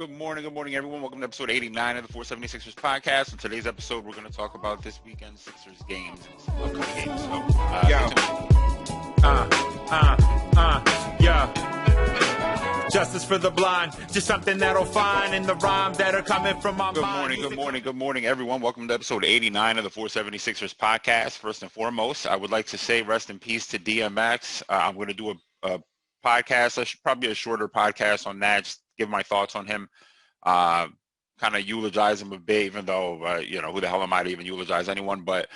Good morning, everyone. Welcome to episode 89 of the 476ers podcast. In today's episode, we're going to talk about this weekend's Sixers games and some upcoming games. So, Yo. Yeah. Justice for the blind, just something that'll find in the rhymes that are coming from my mind. Good morning, everyone. Welcome to episode 89 of the 476ers podcast. First and foremost, I would like to say rest in peace to DMX. I'm going to do a podcast, probably a shorter podcast on that, just give my thoughts on him, kind of eulogize him a bit, even though, who the hell am I to even eulogize anyone? But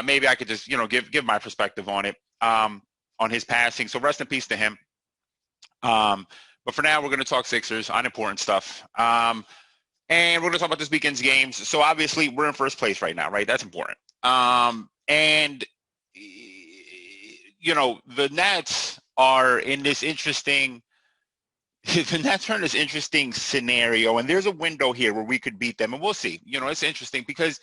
maybe I could just, give my perspective on it, on his passing. So rest in peace to him. But for now, we're going to talk Sixers, unimportant stuff. And we're going to talk about this weekend's games. So obviously, we're in first place right now, right? That's important. The Nets are in this interesting scenario, and there's a window here where we could beat them, and we'll see. It's interesting because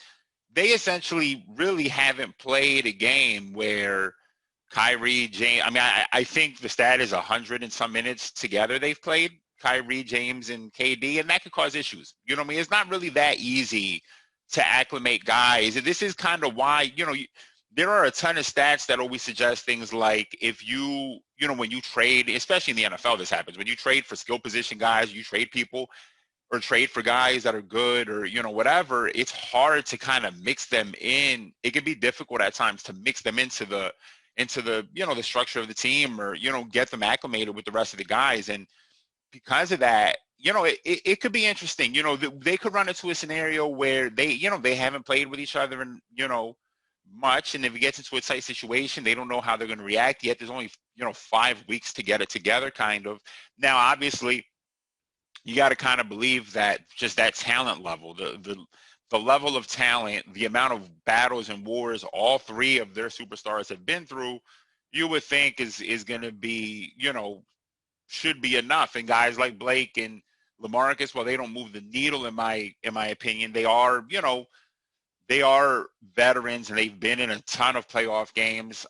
they essentially really haven't played a game where Kyrie, James, I think the stat is 100 and some minutes together they've played, Kyrie, James, and KD, and that could cause issues. It's not really that easy to acclimate guys. And this is kind of why, there are a ton of stats that always suggest things like if when you trade, especially in the NFL, this happens. When you trade for skill position guys, you trade people or trade for guys that are good or, whatever, it's hard to kind of mix them in. It can be difficult at times to mix them into the the structure of the team or, get them acclimated with the rest of the guys. And because of that, it could be interesting. They could run into a scenario where they haven't played with each other and, much. And if it gets into a tight situation, they don't know how they're going to react yet. There's only, 5 weeks to get it together, kind of. Now, obviously, you got to kind of believe that just that talent level, the level of talent, the amount of battles and wars all three of their superstars have been through, you would think is going to be, should be enough. And guys like Blake and LaMarcus, while they don't move the needle, in my opinion, they are, they are veterans and they've been in a ton of playoff games.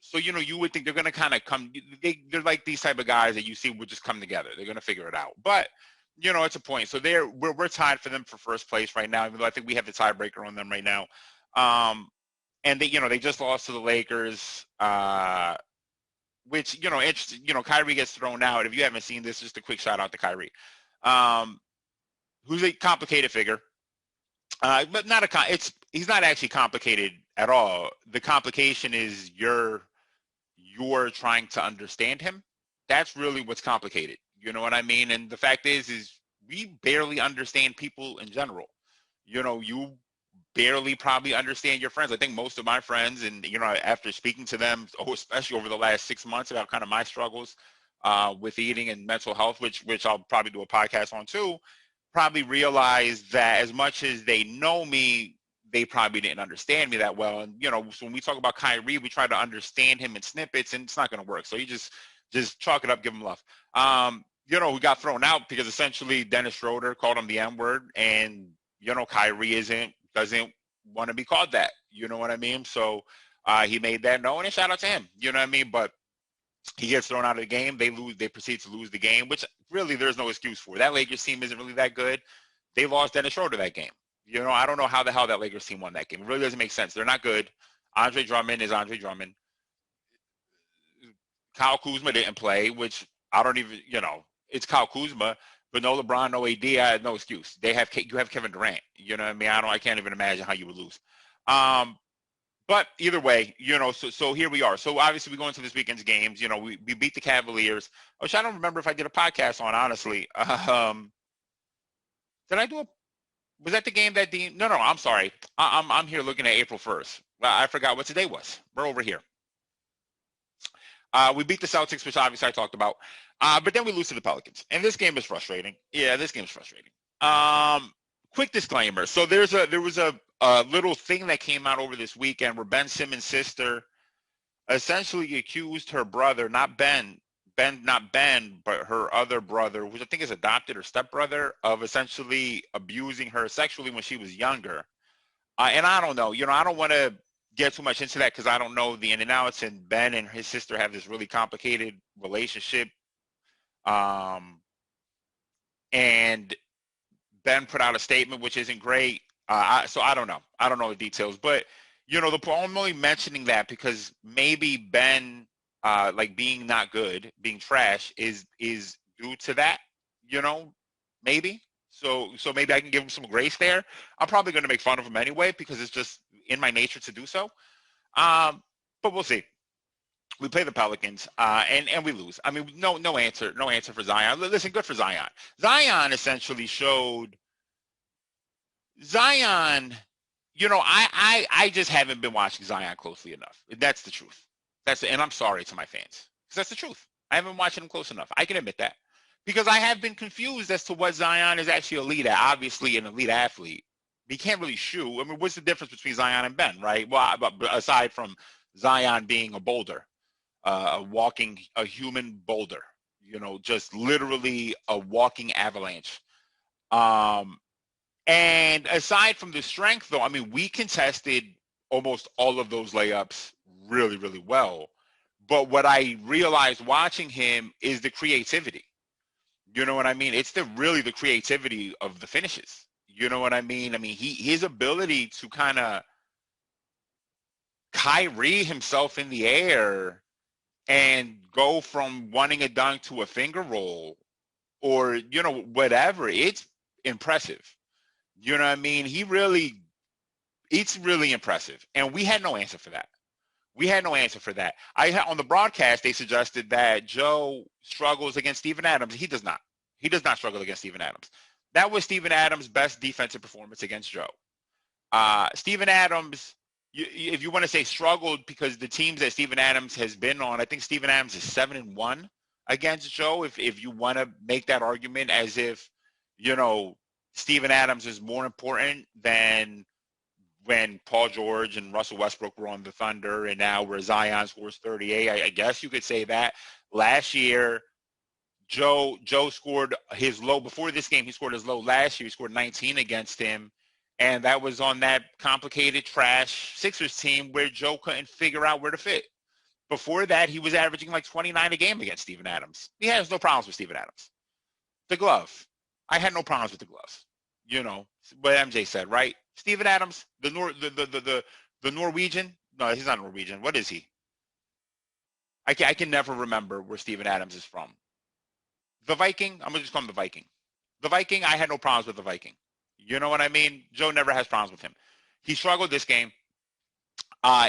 So, you would think they're going to kind of come. They're like these type of guys that you see would just come together. They're going to figure it out. But, it's a point. So we're tied for them for first place right now, even though I think we have the tiebreaker on them right now. And they just lost to the Lakers, which, interesting. Kyrie gets thrown out. If you haven't seen this, just a quick shout out to Kyrie, who's a complicated figure. But he's not actually complicated at all. The complication is you're trying to understand him. That's really what's complicated. You know what I mean? And the fact is we barely understand people in general. You barely probably understand your friends. I think most of my friends, and after speaking to them, especially over the last 6 months about kind of my struggles with eating and mental health, which I'll probably do a podcast on too, probably realize that as much as they know me, they probably didn't understand me that well. And, so when we talk about Kyrie, we try to understand him in snippets, and it's not going to work. So you just chalk it up, give him love. We got thrown out because essentially Dennis Schroeder called him the N-word, and, Kyrie doesn't want to be called that. You know what I mean? So he made that known, and shout out to him. You know what I mean? But he gets thrown out of the game. They proceed to lose the game, which really there's no excuse for. That Lakers team isn't really that good. They lost Dennis Schroeder that game. I don't know how the hell that Lakers team won that game. It really doesn't make sense. They're not good. Andre Drummond is Andre Drummond. Kyle Kuzma didn't play, which I don't even, it's Kyle Kuzma, but no LeBron, no AD. I had no excuse. You have Kevin Durant. You know what I mean? I can't even imagine how you would lose. But either way, so here we are. So obviously we go into this weekend's games. We beat the Cavaliers, which I don't remember if I did a podcast on, honestly. Did I was that the game that Dean? No, I'm sorry. I'm here looking at April 1st. I forgot what today was. We're over here. We beat the Celtics, which obviously I talked about. But then we lose to the Pelicans. And this game is frustrating. Yeah, this game is frustrating. Quick disclaimer. So there was a little thing that came out over this weekend where Ben Simmons' sister essentially accused her brother, not Ben, but her other brother, which I think is adopted or stepbrother, of essentially abusing her sexually when she was younger. And I don't know, I don't want to get too much into that because I don't know the in and outs, and Ben and his sister have this really complicated relationship. And Ben put out a statement which isn't great. So I don't know. I don't know the details, but I'm only mentioning that because maybe Ben, like being not good, being trash, is due to that. Maybe. So maybe I can give him some grace there. I'm probably going to make fun of him anyway because it's just in my nature to do so. But we'll see. We play the Pelicans, and we lose. I mean, no answer for Zion. Listen, good for Zion. Zion essentially showed Zion. I just haven't been watching Zion closely enough. That's the truth. And I'm sorry to my fans because that's the truth. I haven't been watching him close enough. I can admit that because I have been confused as to what Zion is actually elite at. Obviously, an elite athlete. He can't really shoot. I mean, what's the difference between Zion and Ben, right? Well, aside from Zion being a boulder, a human boulder, just literally a walking avalanche. And aside from the strength, though, I mean, we contested almost all of those layups really, really well. But what I realized watching him is the creativity. You know what I mean? It's really the creativity of the finishes. You know what I mean? I mean, his ability to kind of Kyrie himself in the air and go from wanting a dunk to a finger roll or, whatever, it's impressive. You know what I mean? It's really impressive. And we had no answer for that. On the broadcast, they suggested that Joe struggles against Steven Adams. He does not. He does not struggle against Steven Adams. That was Steven Adams' best defensive performance against Joe. Steven Adams, if you want to say struggled because the teams that Steven Adams has been on, I think Steven Adams is 7-1 against Joe. If you want to make that argument as if, Steven Adams is more important than when Paul George and Russell Westbrook were on the Thunder and now where Zion scores 38, I guess you could say that. Last year, Joe scored his low. Before this game, he scored his low last year. He scored 19 against him. And that was on that complicated, trash Sixers team where Joe couldn't figure out where to fit. Before that, he was averaging like 29 a game against Steven Adams. He has no problems with Steven Adams. The glove. I had no problems with the gloves. What MJ said, right? Steven Adams, the Norwegian. No, he's not Norwegian. What is he? I can never remember where Steven Adams is from. The Viking. I'm gonna just call him the Viking. The Viking. I had no problems with the Viking. You know what I mean? Joe never has problems with him. He struggled this game.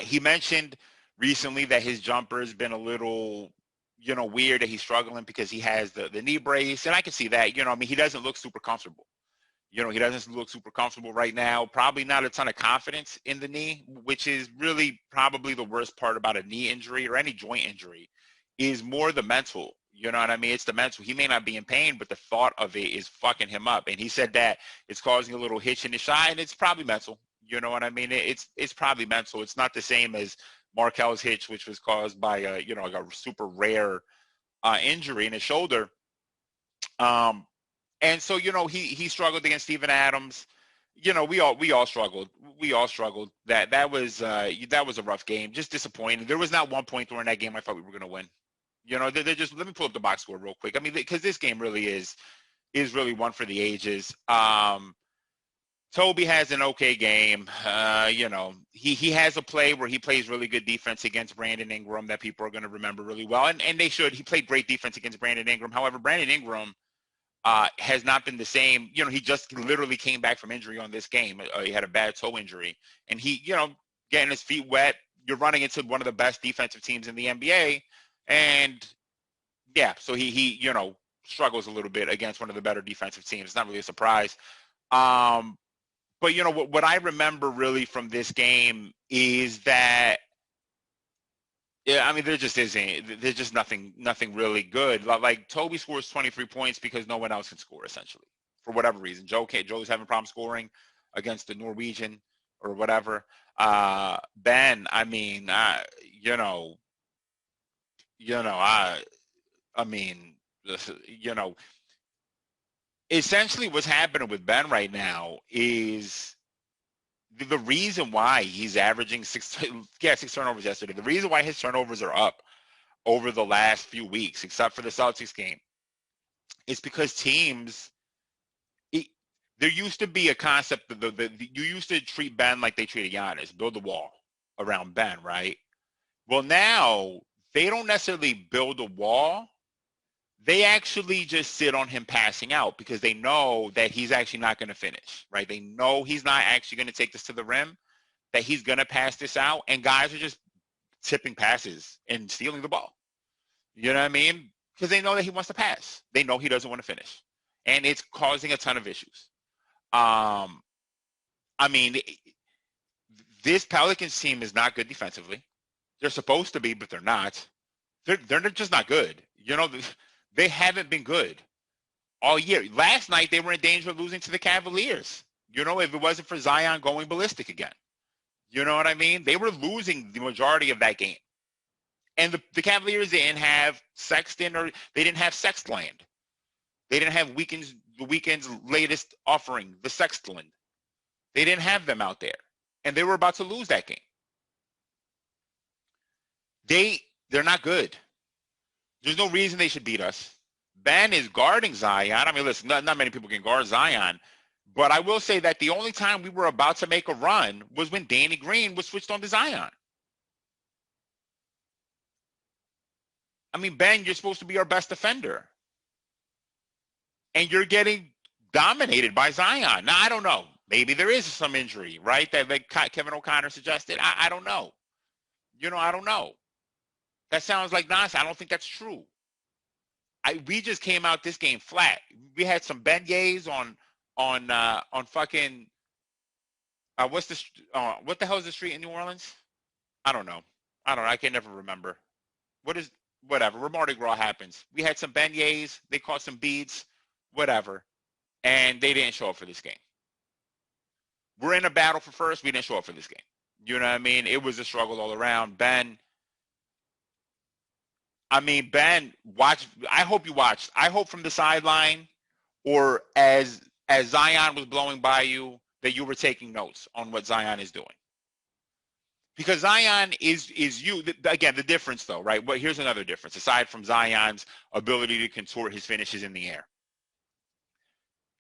He mentioned recently that his jumper has been a little, weird, that he's struggling because he has the knee brace, and I can see that. I mean, he doesn't look super comfortable. He doesn't look super comfortable right now. Probably not a ton of confidence in the knee, which is really probably the worst part about a knee injury or any joint injury is more the mental. You know what I mean? It's the mental. He may not be in pain, but the thought of it is fucking him up. And he said that it's causing a little hitch in his shot, and it's probably mental. You know what I mean? It's probably mental. It's not the same as Markel's hitch, which was caused by a super rare injury in his shoulder. And so, he struggled against Steven Adams. We all struggled. That was a rough game. Just disappointing. There was not one point during that game I thought we were going to win. They're just, let me pull up the box score real quick. I mean, because this game really is really one for the ages. Toby has an okay game. He has a play where he plays really good defense against Brandon Ingram that people are going to remember really well. And they should. He played great defense against Brandon Ingram. However, Brandon Ingram has not been the same. He just literally came back from injury on this game. He had a bad toe injury. And he, getting his feet wet, you're running into one of the best defensive teams in the NBA. And, yeah, so he struggles a little bit against one of the better defensive teams. It's not really a surprise. But, what I remember really from this game is that, yeah, I mean, there's just nothing really good. Like Toby scores 23 points because no one else can score, essentially, for whatever reason. Joe's having problems scoring against the Norwegian or whatever. Ben, I mean, I mean, essentially what's happening with Ben right now is the reason why he's averaging six turnovers yesterday. The reason why his turnovers are up over the last few weeks, except for the Celtics game, is because teams, there used to be a concept that you used to treat Ben like they treated Giannis, build a wall around Ben, right? Well, now they don't necessarily build a wall. They actually just sit on him passing out because they know that he's actually not going to finish, right? They know he's not actually going to take this to the rim, that he's going to pass this out, and guys are just tipping passes and stealing the ball. You know what I mean? Because they know that he wants to pass. They know he doesn't want to finish, and it's causing a ton of issues. I mean, this Pelicans team is not good defensively. They're supposed to be, but they're not. They're just not good. You know, they haven't been good all year. Last night, they were in danger of losing to the Cavaliers. You know, if it wasn't for Zion going ballistic again. You know what I mean? They were losing the majority of that game. And the Cavaliers didn't have Sexton, or they didn't have Sextland. They didn't have the weekend's latest offering, the Sextland. They didn't have them out there. And they were about to lose that game. They're not good. There's no reason they should beat us. Ben is guarding Zion. I mean, listen, not many people can guard Zion. But I will say that the only time we were about to make a run was when Danny Green was switched on to Zion. I mean, Ben, you're supposed to be our best defender. And you're getting dominated by Zion. Now, I don't know. Maybe there is some injury, right? That like Kevin O'Connor suggested. I don't know. You know, I don't know. That sounds like nonsense. I don't think that's true. We just came out this game flat. We had some beignets on fucking what the hell is the street in New Orleans? I don't know. I can never remember. Whatever. Mardi Gras happens. We had some beignets. They caught some beads. Whatever. And they didn't show up for this game. We're in a battle for first. We didn't show up for this game. You know what I mean? It was a struggle all around. Ben, watch. I hope you watched. I hope from the sideline or as Zion was blowing by you that you were taking notes on what Zion is doing. Because Zion is you. Again, the difference though, right? Well, here's another difference. Aside from Zion's ability to contort his finishes in the air.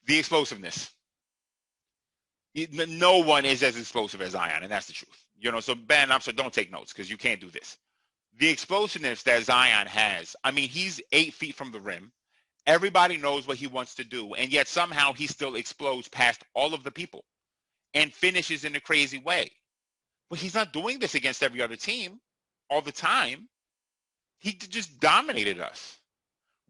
The explosiveness. No one is as explosive as Zion, and that's the truth. You know, so Ben, I'm sorry, don't take notes because you can't do this. The explosiveness that Zion has, I mean, he's 8 feet from the rim. Everybody knows what he wants to do, and yet somehow he still explodes past all of the people and finishes in a crazy way. But he's not doing this against every other team all the time. He just dominated us.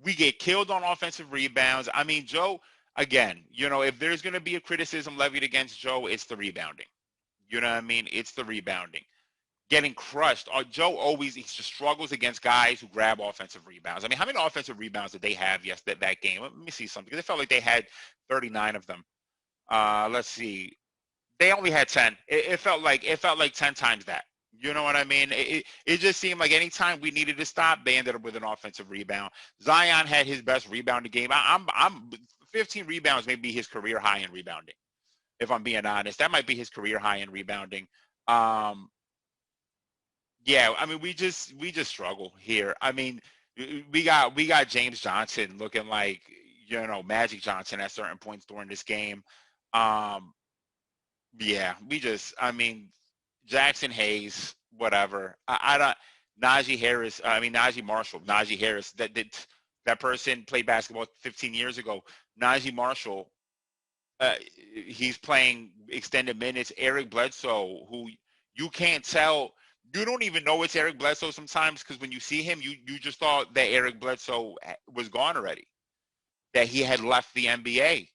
We get killed on offensive rebounds. I mean, Joe, again, you know, if there's going to be a criticism levied against Joe, it's the rebounding. You know what I mean? It's the rebounding. Getting crushed. Joe always he just struggles against guys who grab offensive rebounds. I mean, how many offensive rebounds did they have that game? Let me see something. Because it felt like they had 39 of them. Let's see. They only had 10. It felt like 10 times that. You know what I mean? It just seemed like anytime we needed to stop, they ended up with an offensive rebound. Zion had his best rebounding game. I'm 15 rebounds may be his career high in rebounding. If I'm being honest, that might be his career high in rebounding. Yeah, I mean, we just struggle here. I mean, we got James Johnson looking like, you know, Magic Johnson at certain points during this game. Yeah, I mean, Jackson Hayes, whatever. I don't. Najee Marshall, Najee Harris. That person played basketball 15 years ago. Najee Marshall, he's playing extended minutes. Eric Bledsoe, who you can't tell. You don't even know it's Eric Bledsoe sometimes because when you see him, you just thought that Eric Bledsoe was gone already, that he had left the NBA.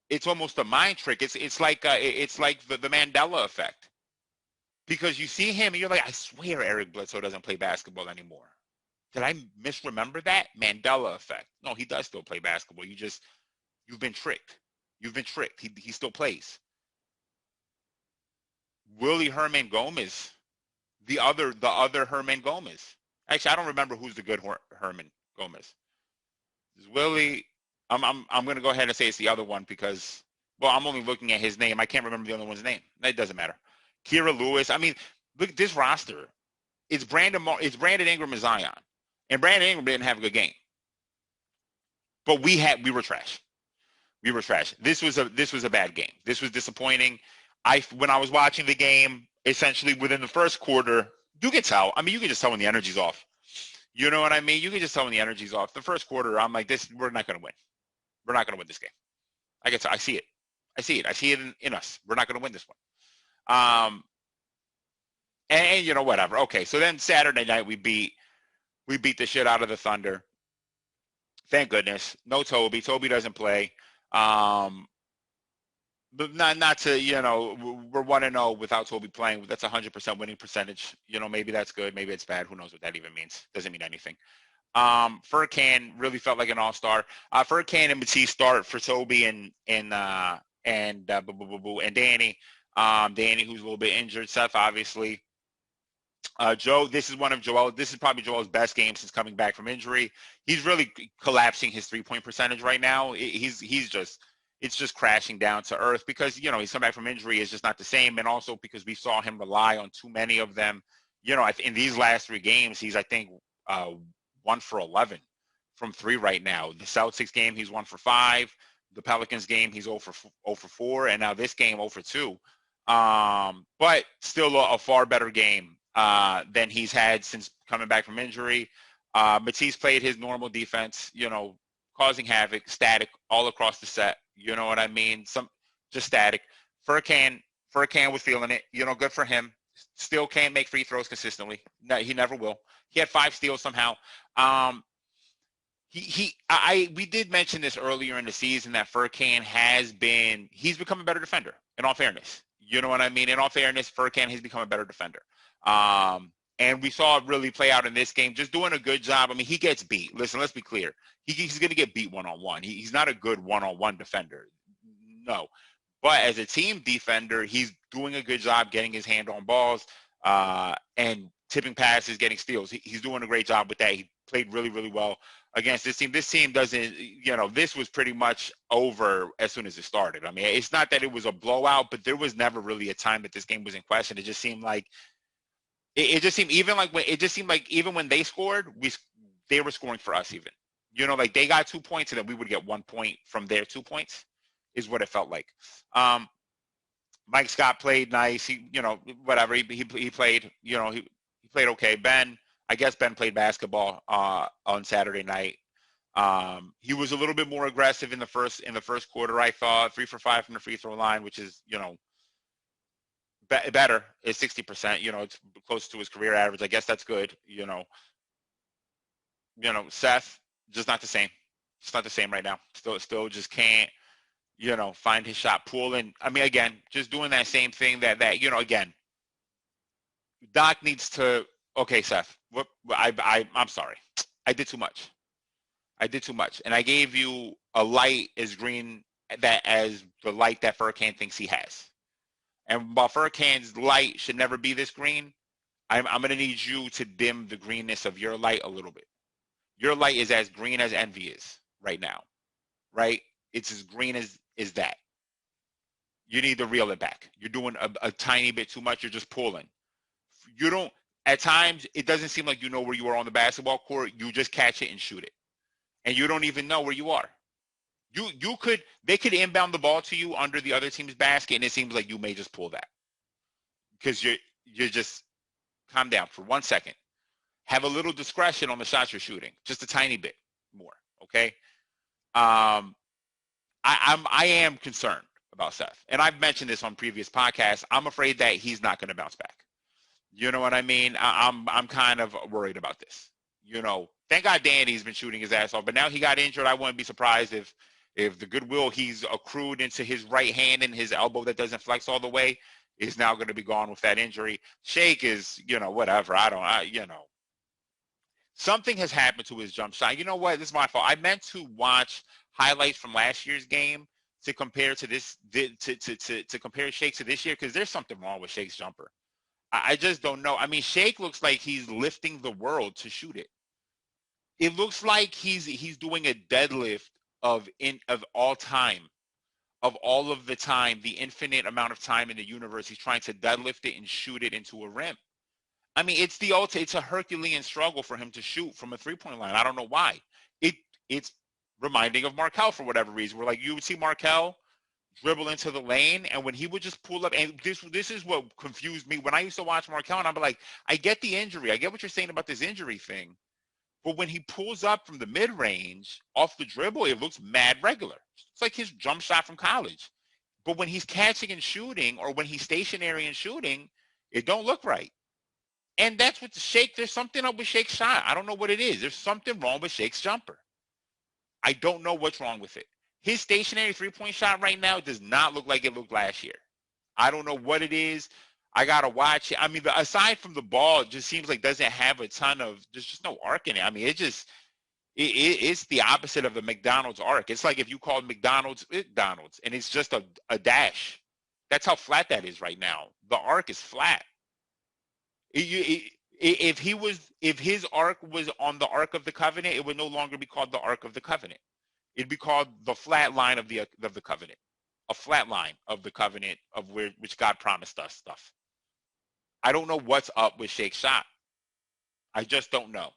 It's almost a mind trick. It's like the Mandela effect, because you see him and you're like, I swear Eric Bledsoe doesn't play basketball anymore. Did I misremember that? Mandela effect. No, he does still play basketball. You've been tricked. You've been tricked. He still plays. Willie Herman Gomez, the other Herman Gomez. Actually, I don't remember who's the good Herman Gomez. Is Willie? I'm going to go ahead and say it's the other one because, well, I'm only looking at his name. I can't remember the other one's name. It doesn't matter. Kira Lewis. I mean, look at this roster. It's Brandon Ingram and Zion, and Brandon Ingram didn't have a good game, but we were trash. We were trash. This was a bad game. This was disappointing. When I was watching the game, essentially within the first quarter, you could tell. I mean, you could just tell when the energy's off. You know what I mean? You could just tell when the energy's off. The first quarter, I'm like, we're not going to win. We're not going to win this game. I see it. I see it. I see it in us. We're not going to win this one. And you know, whatever. Okay, so then Saturday night we beat the shit out of the Thunder. Thank goodness. No Toby. Toby doesn't play. But not to, you know, we're 1-0 without Toby playing. That's 100% winning percentage. You know, maybe that's good. Maybe it's bad. Who knows what that even means? Doesn't mean anything. Furkan really felt like an all-star. Furkan and Matisse start for Toby and Danny. Danny, who's a little bit injured. Seth, obviously. Joe, this is probably Joel's best game since coming back from injury. He's really collapsing his three-point percentage right now. It's just crashing down to earth because, you know, he's come back from injury. It's just not the same. And also because we saw him rely on too many of them. You know, in these last 3 games, he's, I think, 1 for 11 from 3 right now. The Celtics game, he's 1 for 5. The Pelicans game, he's 0 for 4. And now this game, 0 for 2. But still a far better game than he's had since coming back from injury. Matisse played his normal defense, you know, causing havoc, static all across the set. You know what I mean? Just static. Furkan was feeling it. You know, good for him. Still can't make free throws consistently. No, he never will. He had 5 steals somehow. We did mention this earlier in the season that Furkan he's become a better defender, in all fairness. You know what I mean? In all fairness, Furkan has become a better defender. And we saw it really play out in this game, just doing a good job. I mean, he gets beat. Listen, let's be clear. He's going to get beat one-on-one. He's not a good one-on-one defender. No. But as a team defender, he's doing a good job getting his hand on balls and tipping passes, getting steals. He's doing a great job with that. He played really, really well against this team. This team doesn't, you know, this was pretty much over as soon as it started. I mean, it's not that it was a blowout, but there was never really a time that this game was in question. It just seemed like even when they scored, they were scoring for us even. You know, like they got 2 points and then we would get 1 point from their 2 points is what it felt like. Mike Scott played nice. He, you know, whatever. He played, you know, he played okay. I guess Ben played basketball on Saturday night. He was a little bit more aggressive in the first quarter, I thought. 3 for 5 from the free throw line, which is, you know, better. Is 60%. You know, it's close to his career average. I guess that's good. You know, Seth, just not the same. It's not the same right now. Still just can't, you know, find his shot pool. And I mean, again, just doing that same thing that you know, again, Doc needs to. Okay, Seth. I'm sorry. I did too much. And I gave you a light as green as the light that Furkan thinks he has. And while Furkan's light should never be this green, I'm going to need you to dim the greenness of your light a little bit. Your light is as green as envy is right now, right? It's as green as that. You need to reel it back. You're doing a tiny bit too much. You're just pulling. You don't. At times, it doesn't seem like you know where you are on the basketball court. You just catch it and shoot it. And you don't even know where you are. They could inbound the ball to you under the other team's basket, and it seems like you may just pull that. Because you're just, calm down for 1 second. Have a little discretion on the shots you're shooting. Just a tiny bit more, okay? I am concerned about Seth. And I've mentioned this on previous podcasts. I'm afraid that he's not going to bounce back. You know what I mean? I'm kind of worried about this. You know, thank God Danny's been shooting his ass off, but now he got injured. I wouldn't be surprised if the goodwill he's accrued into his right hand and his elbow that doesn't flex all the way is now going to be gone with that injury. Shake is, you know, whatever. You know, something has happened to his jump shot. You know what? This is my fault. I meant to watch highlights from last year's game to compare to this to compare Shake to this year because there's something wrong with Shake's jumper. I just don't know. I mean, Shake looks like he's lifting the world to shoot it. It looks like he's doing a deadlift of all time, of all of the time, the infinite amount of time in the universe. He's trying to deadlift it and shoot it into a rim. I mean, it's a Herculean struggle for him to shoot from a 3-point line. I don't know why. It's reminding of Markel for whatever reason. Where like you would see Markel dribble into the lane, and when he would just pull up, and this is what confused me when I used to watch Markel, and I'm like, I get the injury, I get what you're saying about this injury thing, but when he pulls up from the mid range off the dribble, it looks mad regular. It's like his jump shot from college. But when he's catching and shooting, or when he's stationary and shooting, it don't look right. And that's what the Shake. There's something up with Shake's shot. I don't know what it is. There's something wrong with Shake's jumper. I don't know what's wrong with it. His stationary three-point shot right now does not look like it looked last year. I don't know what it is. I gotta watch it. I mean, aside from the ball, it just seems like doesn't have a ton of. There's just no arc in it. I mean, it's the opposite of the McDonald's arc. It's like if you called McDonald's McDonald's, and it's just a dash. That's how flat that is right now. The arc is flat. If his arc was on the Ark of the Covenant, it would no longer be called the Ark of the Covenant. It'd be called the flat line of the covenant, a flat line of the covenant of which God promised us stuff. I don't know what's up with Shake's shot. I just don't know.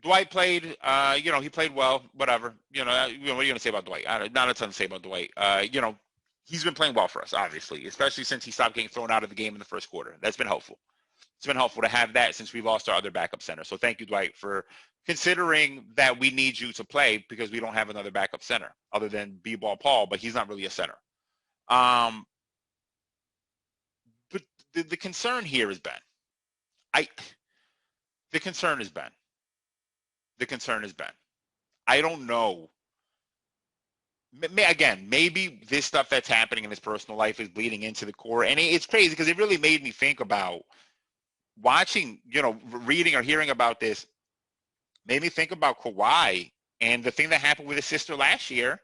Dwight played. He played well. Whatever. What are you gonna say about Dwight? Not a ton to say about Dwight. He's been playing well for us, obviously, especially since he stopped getting thrown out of the game in the first quarter. That's been helpful. It's been helpful to have that since we lost our other backup center. So thank you, Dwight, for considering that we need you to play because we don't have another backup center other than B-Ball Paul, but he's not really a center. But the concern here is Ben. The concern is Ben. I don't know. Again, maybe this stuff that's happening in his personal life is bleeding into the core. And it's crazy because it really made me think about watching, reading or hearing about this, made me think about Kawhi and the thing that happened with his sister last year.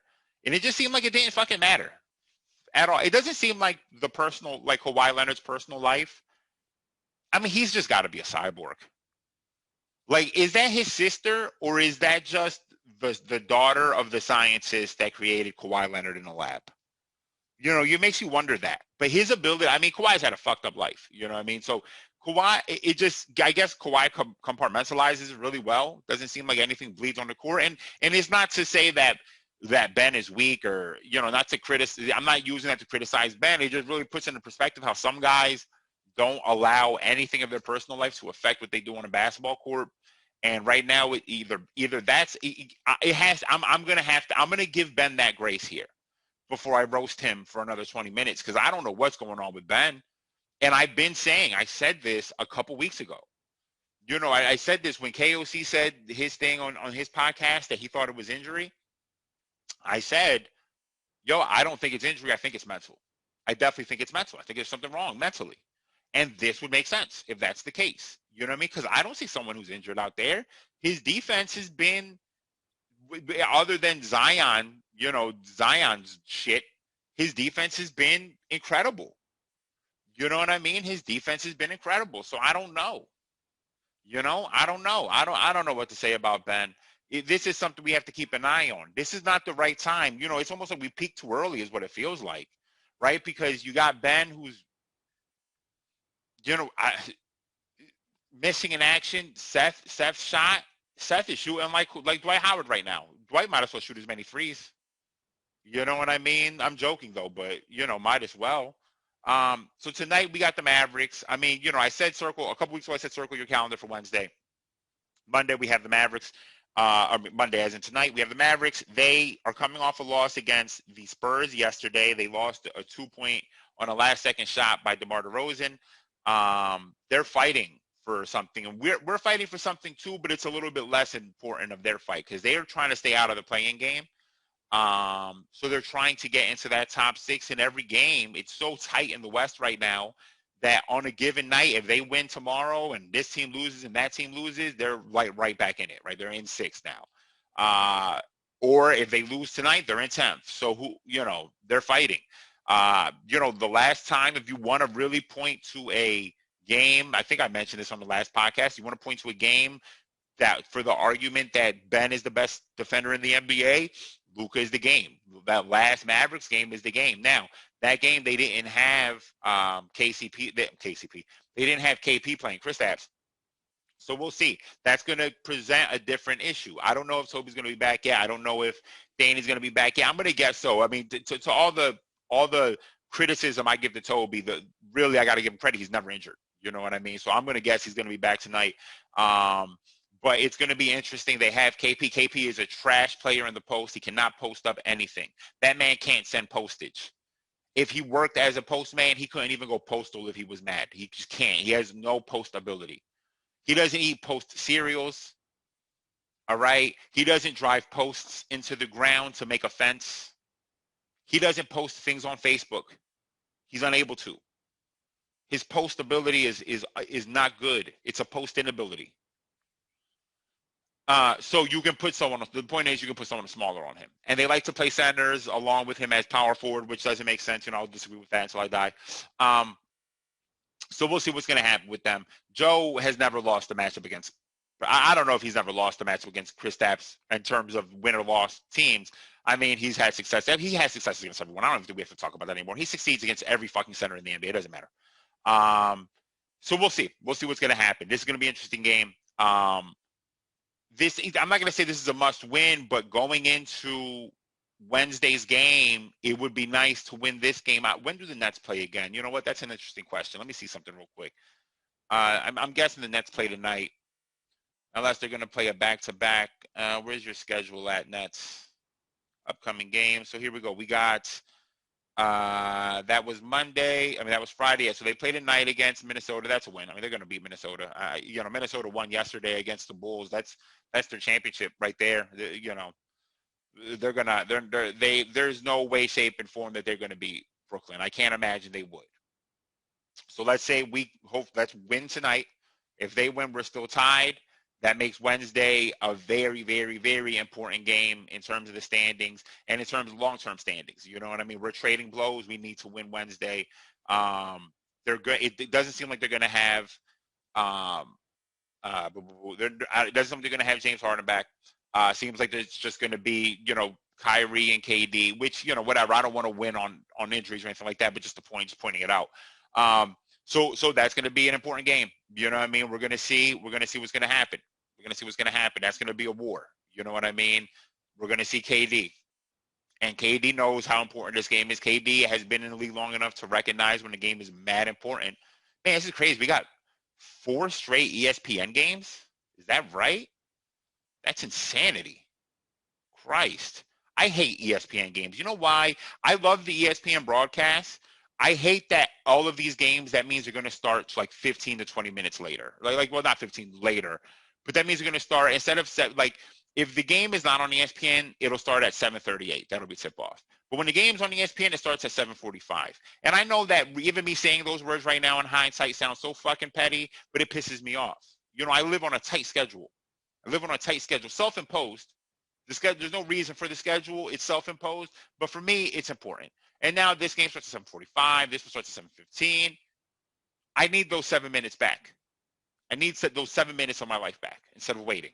And it just seemed like it didn't fucking matter at all. It doesn't seem like like Kawhi Leonard's personal life. I mean, he's just got to be a cyborg. Like, is that his sister, or is that just the daughter of the scientist that created Kawhi Leonard in the lab? It makes you wonder that. But his ability, I mean, Kawhi's had a fucked up life. You know what I mean? So Kawhi, I guess Kawhi compartmentalizes really well. Doesn't seem like anything bleeds on the core. And it's not to say that Ben is weak or, not to criticize. I'm not using that to criticize Ben. It just really puts into perspective how some guys don't allow anything of their personal life to affect what they do on a basketball court. And right now, either that's it has. I'm gonna give Ben that grace here before I roast him for another 20 minutes because I don't know what's going on with Ben. And I've been saying, I said this a couple weeks ago. I said this when KOC said his thing on his podcast that he thought it was injury. I said, I don't think it's injury. I think it's mental. I definitely think it's mental. I think there's something wrong mentally. And this would make sense if that's the case. You know what I mean? Because I don't see someone who's injured out there. His defense has been, other than Zion, Zion's shit, his defense has been incredible. You know what I mean? His defense has been incredible. So I don't know. I don't know. I don't know what to say about Ben. This is something we have to keep an eye on. This is not the right time. It's almost like we peaked too early is what it feels like, right? Because you got Ben who's, missing in action. Seth's shot. Seth is shooting like Dwight Howard right now. Dwight might as well shoot as many threes. You know what I mean? I'm joking though, but might as well. So tonight we got the Mavericks. I mean, I said a couple weeks ago. I said circle your calendar for Wednesday. Monday we have the Mavericks. Monday, as in tonight, we have the Mavericks. They are coming off a loss against the Spurs yesterday. They lost a 2-point on a last-second shot by DeMar DeRozan. They're fighting for something, and we're fighting for something too, but it's a little bit less important of their fight because they are trying to stay out of the play-in game. So they're trying to get into that top 6 in every game. It's so tight in the West right now that on a given night, if they win tomorrow and this team loses and that team loses, they're like right back in it, right? They're in 6th now. Or if they lose tonight, they're in 10th. So they're fighting. The last time, if you want to really point to a game, I think I mentioned this on the last podcast, you want to point to a game that for the argument that Ben is the best defender in the NBA, Luka is the game. That last Mavericks game is the game. Now, that game they didn't have KCP. They didn't have KP playing Kristaps. So we'll see. That's going to present a different issue. I don't know if Toby's going to be back yet. I don't know if Danny's going to be back yet. I'm going to guess so. I mean, to all the criticism I give to Toby, really I got to give him credit. He's never injured. You know what I mean? So I'm going to guess he's going to be back tonight. But it's going to be interesting. They have KP. KP is a trash player in the post. He cannot post up anything. That man can't send postage. If he worked as a postman, he couldn't even go postal if he was mad. He just can't. He has no post ability. He doesn't eat post cereals. All right. He doesn't drive posts into the ground to make a fence. He doesn't post things on Facebook. He's unable to. His post ability is not good. It's a post inability. So you can put someone. The point is, you can put someone smaller on him, and they like to play centers along with him as power forward, which doesn't make sense. I'll disagree with that until I die. So we'll see what's going to happen with them. Joe has never lost a matchup against. I don't know if he's never lost a matchup against Kristaps in terms of win or loss teams. I mean, he's had success. He has success against everyone. I don't even think we have to talk about that anymore. He succeeds against every fucking center in the NBA. It doesn't matter. So we'll see. We'll see what's going to happen. This is going to be an interesting game. I'm not going to say this is a must win, but going into Wednesday's game, it would be nice to win this game out. When do the Nets play again? You know what? That's an interesting question. Let me see something real quick. I'm guessing the Nets play tonight, unless they're going to play a back-to-back. Where's your schedule at, Nets? Upcoming games. So here we go. We got that was Monday. I mean, that was Friday. So they played tonight against Minnesota. That's a win. I mean, they're going to beat Minnesota. Minnesota won yesterday against the Bulls. That's their championship right there. There's no way, shape, and form that they're going to beat Brooklyn. I can't imagine they would. So let's say let's win tonight. If they win, we're still tied. That makes Wednesday a very, very, very important game in terms of the standings and in terms of long-term standings. You know what I mean? We're trading blows. We need to win Wednesday. They're good. It doesn't seem like they're going to have. It doesn't seem like they're going to have James Harden back. Seems like it's just going to be, Kyrie and KD, which, whatever. I don't want to win on injuries or anything like that, but just pointing it out. So that's going to be an important game. You know what I mean? We're going to see what's going to happen. We're going to see what's going to happen. That's going to be a war. You know what I mean? We're going to see KD. And KD knows how important this game is. KD has been in the league long enough to recognize when the game is mad important. Man, this is crazy. We got 4 straight ESPN games. Is that right? That's insanity. Christ. I hate ESPN games. You know why? I love the ESPN broadcast. I hate that all of these games, that means they're going to start like 15 to 20 minutes later. Well, not 15, later. But that means they're going to start, instead of, if the game is not on ESPN, it'll start at 7:38. That'll be tip-off. But when the game's on ESPN, it starts at 7:45. And I know that even me saying those words right now in hindsight sounds so fucking petty, but it pisses me off. I live on a tight schedule. Self-imposed. There's no reason for the schedule. It's self-imposed. But for me, it's important. And now this game starts at 7:45. This one starts at 7:15. I need those 7 minutes back. I need those 7 minutes of my life back instead of waiting.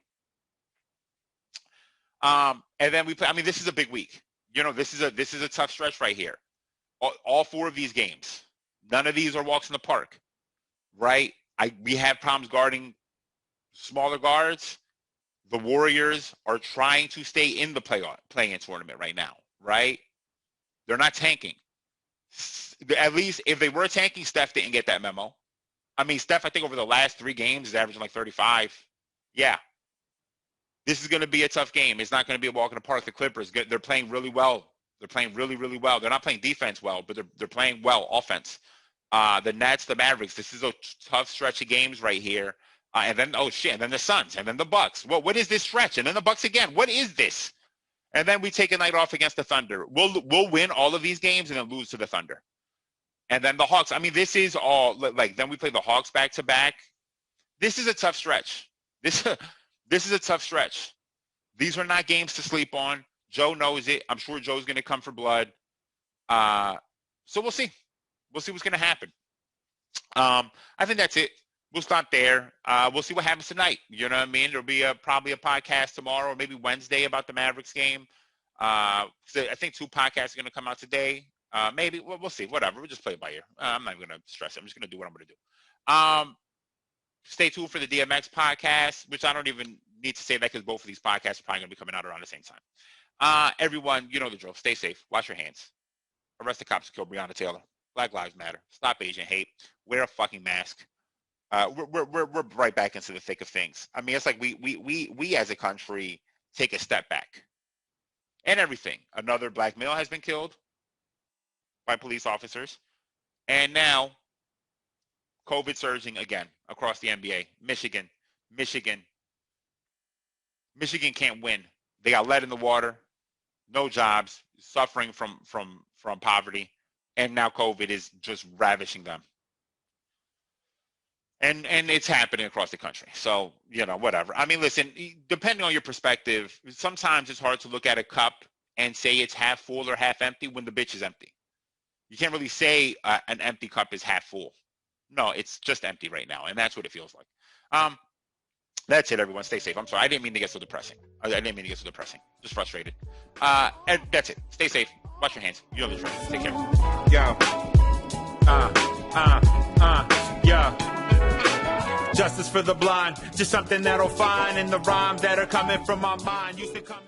And then we play. I mean, this is a big week. This is a tough stretch right here. All 4 of these games. None of these are walks in the park, right? We have problems guarding smaller guards. The Warriors are trying to stay in the play-in tournament right now, right? They're not tanking. At least if they were tanking, Steph didn't get that memo. I mean, Steph, I think over the last 3 games is averaging like 35. Yeah. This is going to be a tough game. It's not going to be a walk in the park. The Clippers, they're playing really well. They're playing really, really well. They're not playing defense well, but they're playing well offense. The Nets, the Mavericks, this is a tough stretch of games right here. And then, and then the Suns, and then the Bucks. Well, what is this stretch? And then the Bucks again. What is this? And then we take a night off against the Thunder. We'll win all of these games and then lose to the Thunder. And then the Hawks. I mean, this is all then we play the Hawks back to back. This is a tough stretch. This is a tough stretch. These are not games to sleep on. Joe knows it. I'm sure Joe's going to come for blood. So we'll see. We'll see what's going to happen. I think that's it. We'll start there. We'll see what happens tonight. You know what I mean? There'll be probably a podcast tomorrow or maybe Wednesday about the Mavericks game. So I think 2 podcasts are going to come out today. Maybe. We'll see. Whatever. We'll just play it by ear. I'm not even going to stress it. I'm just going to do what I'm going to do. Stay tuned for the DMX podcast, which I don't even need to say that because both of these podcasts are probably going to be coming out around the same time. Everyone, you know the drill. Stay safe. Wash your hands. Arrest the cops who killed Breonna Taylor. Black Lives Matter. Stop Asian hate. Wear a fucking mask. We're right back into the thick of things. I mean, it's like we as a country take a step back. And everything. Another black male has been killed by police officers. And now, COVID surging again across the NBA. Michigan can't win. They got lead in the water, no jobs, suffering from poverty, and now COVID is just ravishing them. And it's happening across the country. So, whatever. I mean, listen, depending on your perspective, sometimes it's hard to look at a cup and say it's half full or half empty when the bitch is empty. You can't really say an empty cup is half full. No, it's just empty right now, and that's what it feels like. That's it, everyone. Stay safe. I'm sorry. I didn't mean to get so depressing. Just frustrated. And that's it. Stay safe. Wash your hands. You know the truth. Take care. Yo. Yo. Justice for the blind. Just something that'll find in the rhymes that are coming from my mind. Used to come